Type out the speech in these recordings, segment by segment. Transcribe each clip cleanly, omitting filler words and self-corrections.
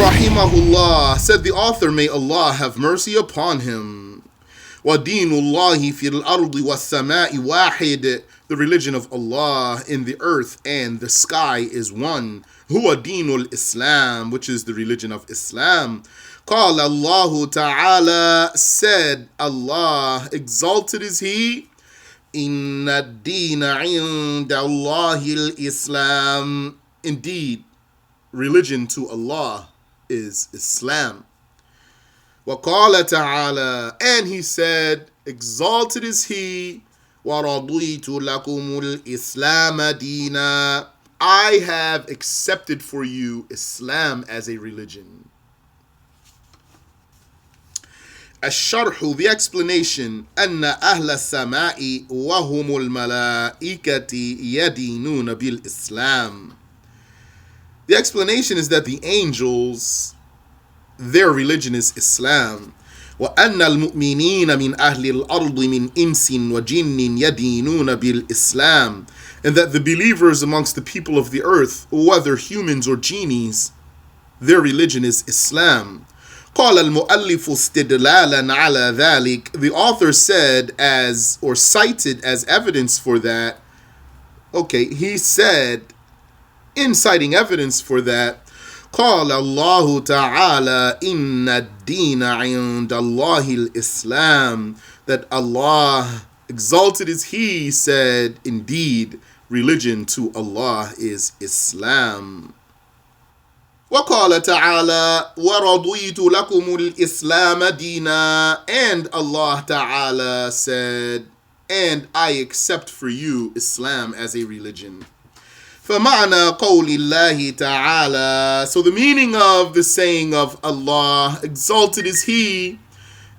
rahimahullah, said the author, may Allah have mercy upon him. وَدِينُ اللَّهِ فِي الْأَرْضِ وَالسَّمَاءِ وَاحِدٌ. The religion of Allah in the earth and the sky is one. هُوَ دِينُ الْإِسْلَامِ, which is the religion of Islam. قَالَ اللَّهُ تَعَالَى, said Allah, exalted is He, إِنَّ الدِّينَ عِنْدَ اللَّهِ الْإِسْلَامِ. Indeed, religion to Allah is Islam. وَقَالَ تَعَالَى, and He said, exalted is He, وَرَضِيتُ لَكُمُ الْإِسْلَامَ دِينًا. I have accepted for you Islam as a religion. الشرح, the explanation, أن أهل السماء وهم الملائكة يدينون بالإسلام. The explanation is that the angels, their religion is Islam. وأن المؤمنين من أهل الأرض من إنس وجن يدينون بالإسلام. And that the believers amongst the people of the earth, whether humans or genies, their religion is Islam. قال المؤلف استدلالا على ذلك. The author said as, or cited as evidence for that, he said, in citing evidence for that, قال الله تعالى إن الدين عند الله الإسلام. That Allah, exalted is He, said, indeed, religion to Allah is Islam. وقال تعالى وَرَضِيتُ لَكُمُ الْإِسْلَامَ دِينًا. And Allah Ta'ala said, and I accept for you Islam as a religion. فَمَعْنَى قَوْلِ اللَّهِ تَعَالَى. So the meaning of the saying of Allah, exalted is He,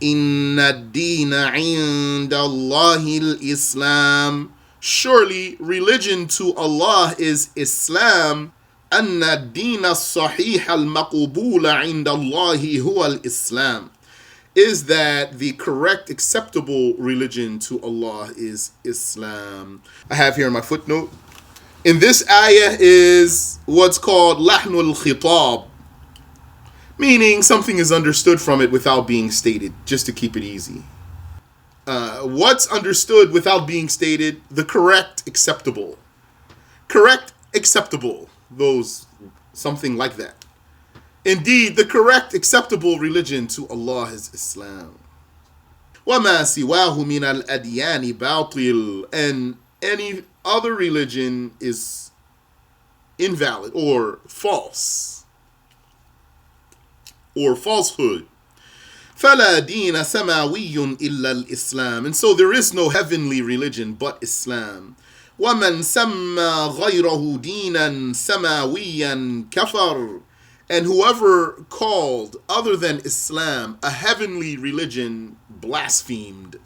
إِنَّ الدِّينَ عِنْدَ اللَّهِ الْإِسْلَامِ. Surely religion to Allah is Islam. أن الدين الصحيح المقبول عند الله هو الإسلام. Is that the correct, acceptable religion to Allah is Islam. I have here in my footnote, in this ayah is what's called lahnul khitab, meaning something is understood from it without being stated, just to keep it easy. What's understood without being stated? The correct, acceptable. Correct, acceptable. Those, something like that. Indeed, the correct, acceptable religion to Allah is Islam. وَمَا سِوَاهُ مِنَ الْأَدْيَانِ بَاطِلٌ. And any other religion is invalid or false or falsehood. فَلَا دِينَ سَمَاوِيٌّ إِلَّا الْإِسْلَامِ. And so there is no heavenly religion but Islam. وَمَنْ سَمَّى غَيْرَهُ دِينًا سَمَاوِيًّا كَفَرٌ. And whoever called other than Islam a heavenly religion blasphemed.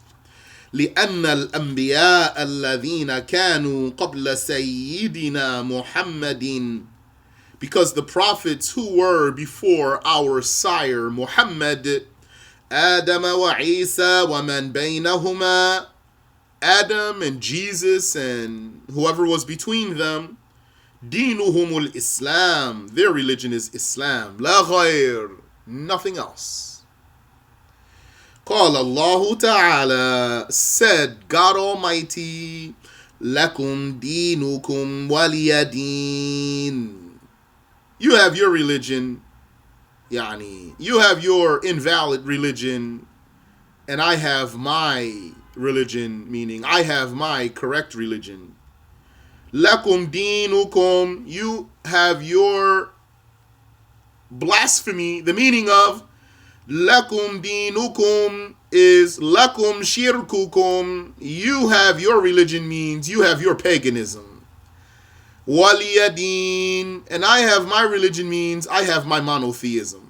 لِأَنَّ الْأَنْبِيَاءَ الَّذِينَ كَانُوا قَبْلَ سَيِّدِنَا مُحَمَّدٍ. Because the prophets who were before our sire Muhammad, آدَمَ وَعِيسَى وَمَنْ بَيْنَهُمَا, Adam and Jesus and whoever was between them, دينهم الإسلام, their religion is Islam, لا غير, nothing else. قال الله تعالى, said God Almighty, لكم دينكم ولي دين. You have your religion, you have your invalid religion, and I have my religion, meaning I have my correct religion. Lakum dinukum, you have your blasphemy. The meaning of lakum dinukum is lakum shirkukum. You have your religion means you have your paganism. Waliyadin, and I have my religion means I have my monotheism.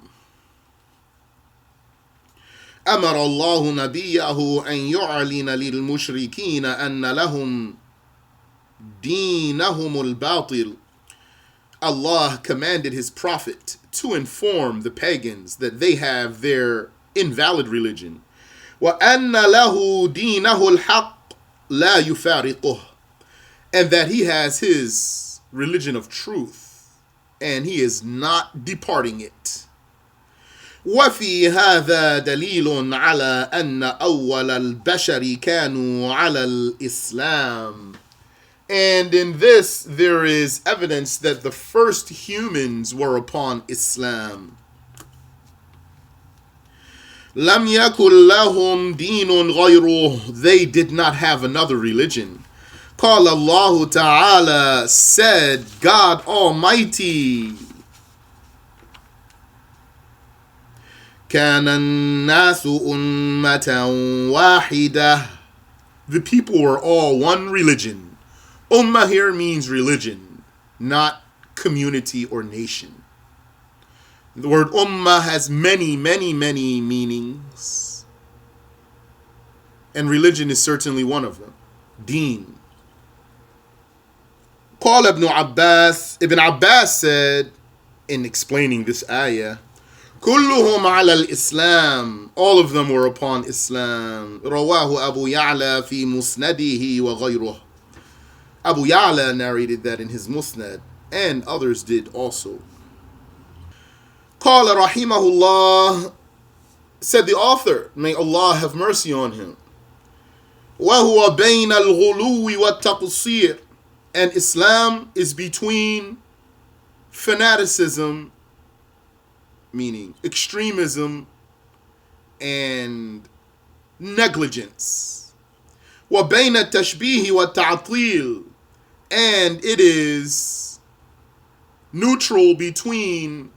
أمر الله نبيه أن يعلن للمشركين أن لهم دينهم الباطل. Allah commanded His prophet to inform the pagans that they have their invalid religion. وَأَنَّ لَهُ دِينَهُ الْحَقِّ لَا يُفَارِقُهُ. And that He has His religion of truth and He is not departing it. وفي هذا دليل على أن أول البشر كانوا على الإسلام. And in this there is evidence that the first humans were upon Islam. لم يكن لهم دين غيره. They did not have another religion. قال الله تعالى, said God Almighty, كان الناس أمة واحدة. The people were all one religion. Ummah here means religion, not community or nation. The word ummah has many, many, many meanings. And religion is certainly one of them. Deen. قال Ibn Abbas said, in explaining this ayah, كلهم على الإسلام. All of them were upon Islam. رواه أبو يعلى في مسنده وغيره. Abu Ya'la narrated that in his Musnad, and others did also. قال رحمه الله, said the author, may Allah have mercy on him, وهو بين الغلو والتقصير. And Islam is between fanaticism, meaning extremism, and negligence. وبين التشبيه والتعطيل. And it is neutral between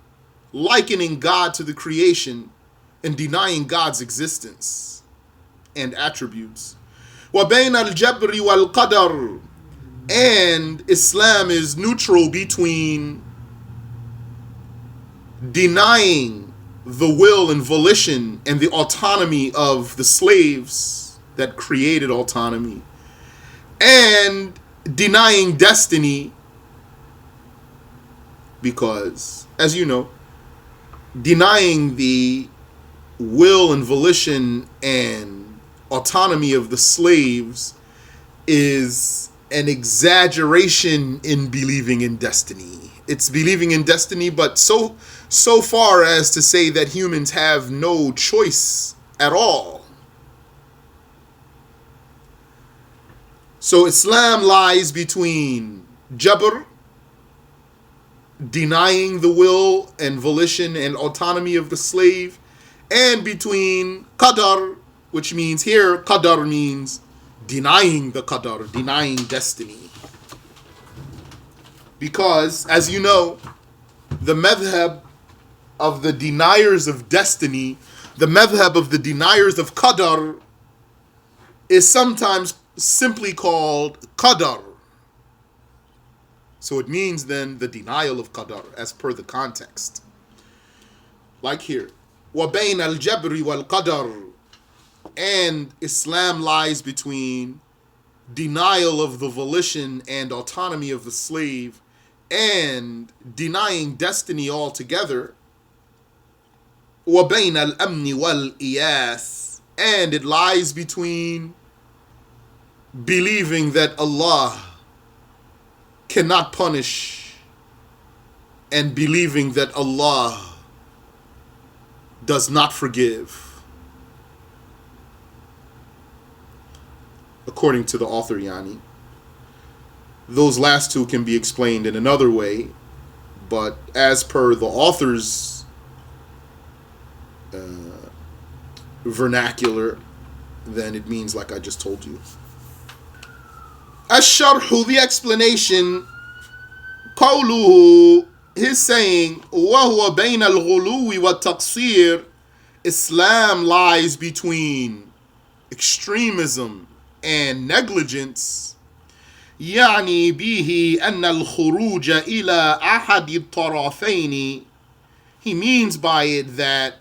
likening God to the creation and denying God's existence and attributes. وَبَيْنَ الْجَبْرِ وَالْقَدَرِ. And Islam is neutral between denying the will and volition and the autonomy of the slaves that created autonomy, and denying destiny, because, as you know, denying the will and volition and autonomy of the slaves is an exaggeration in believing in destiny. It's believing in destiny, but so far as to say that humans have no choice at all. So Islam lies between Jabr, denying the will and volition and autonomy of the slave, and between Qadar, which means here, Qadar means denying the Qadar, denying destiny. Because, as you know, the madhab of the deniers of destiny, the madhab of the deniers of Qadar, is sometimes simply called Qadar. So it means then the denial of Qadar as per the context. Like here, وَبَيْنَ الْجَبْرِ وَالْقَدَرِ. And Islam lies between denial of the volition and autonomy of the slave and denying destiny altogether. وَبَيْنَ الْأَمْنِ وَالْإِيَاثِ. And it lies between believing that Allah cannot punish and believing that Allah does not forgive. According to the author, Yani. Those last two can be explained in another way, but as per the author's vernacular, then it means like I just told you. Ash-Sharhu, the explanation, qawluhu, his saying, وَهُوَ بَيْنَ الْغُلُوِّ وَالتَّقْصِيرِ. Islam lies between extremism and negligence. يعني به أن الخروج إلى أحد الطرفين. He means by it that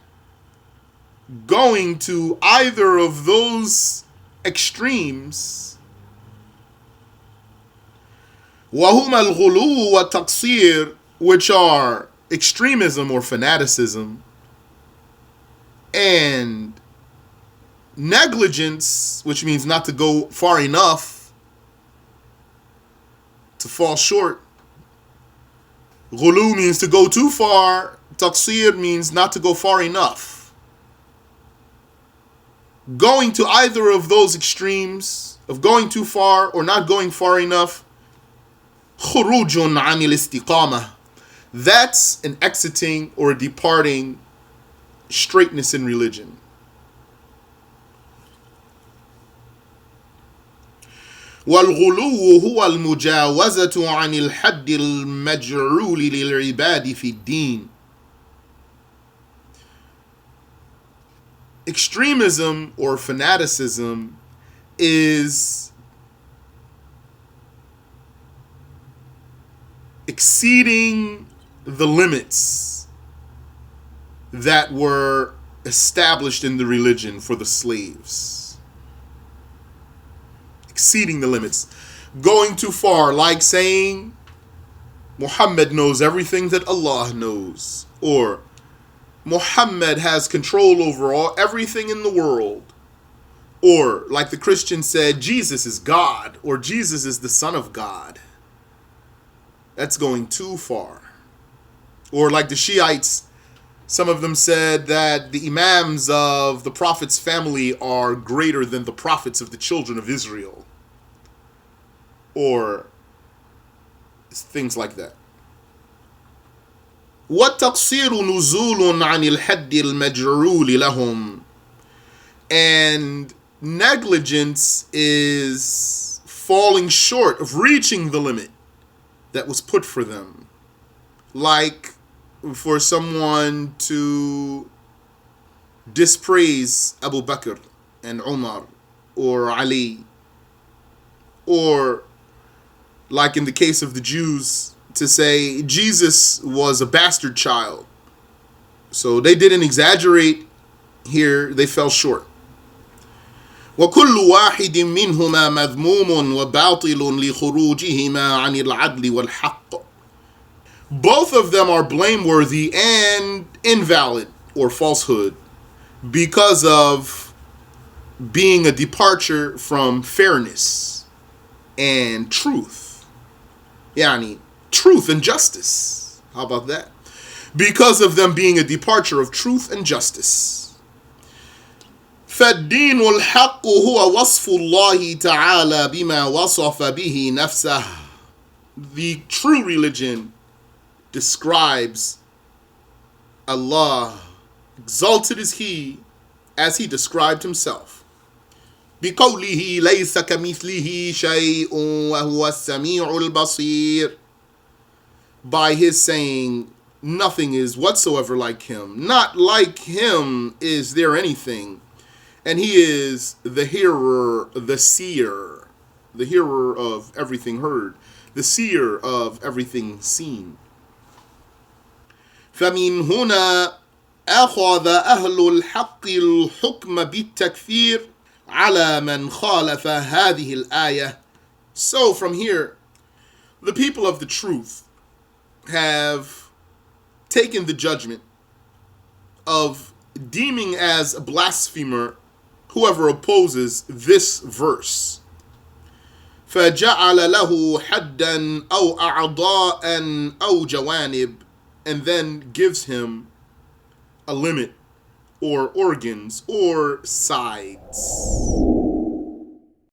going to either of those extremes, وَهُمَا الْغُلُوُّ وَالتَّقْصِيرِ, which are extremism or fanaticism, and negligence, which means not to go far enough, to fall short. Ghulu means to go too far, Taqsir means not to go far enough. Going to either of those extremes of going too far or not going far enough, khurujun anil istiqamah. That's an exiting or departing straightness in religion. والغلو هو المجاوزة عن الحد المجعول للعباد في الدين. Extremism or fanaticism is exceeding the limits that were established in the religion for the slaves. Exceeding the limits. Going too far, like saying Muhammad knows everything that Allah knows, or Muhammad has control over everything in the world, or like the Christian said, Jesus is God, or Jesus is the Son of God. That's going too far. Or like the Shiites, some of them said that the Imams of the Prophet's family are greater than the prophets of the children of Israel. Or things like that. وَالتَّقْصِيرُ نُزُولٌ عَنِ الْحَدِّ الْمَجْعُولِ لَهُمْ. And negligence is falling short of reaching the limit that was put for them. Like for someone to dispraise Abu Bakr and Umar or Ali, or like in the case of the Jews, to say Jesus was a bastard child. So they didn't exaggerate here, they fell short. وَكُلُّ وَاحِدٍ مِّنْهُمَا مَذْمُومٌ وَبَاطِلٌ لِخُرُوجِهِمَا عَنِ الْعَدْلِ وَالْحَقِّ. Both of them are blameworthy and invalid or falsehood because of being a departure from fairness and truth. Yani, truth and justice. How about that? Because of them being a departure of truth and justice. فَالدِّينُ الْحَقُّ هُوَ وَصْفُ اللَّهِ تَعَالَى بِمَا وَصَفَ بِهِ نَفْسَهُ. The true religion describes Allah, exalted is He, as He described Himself. بِقَوْلِهِ لَيْسَ كَمِثْلِهِ شَيْءٌ وَهُوَ السَّمِيعُ الْبَصِيرُ. By His saying, nothing is whatsoever like Him. Not like Him is there anything. And He is the hearer, the seer, the hearer of everything heard, the seer of everything seen. فَمِنْ هُنَا أَخَذَ أَهْلُ الْحَقِّ الْحُكْمَ بِالتَّكْفِيرِ عَلَى مَنْ خَالَفَ هَذِهِ الْآيَةِ. So from here, the people of the truth have taken the judgment of deeming as a blasphemer whoever opposes this verse. فَجَعَلَ لَهُ حَدًّا أَوْ أَعْضَاءً أَوْ جَوَانِبٍ. And then gives him a limit, or organs, or sides.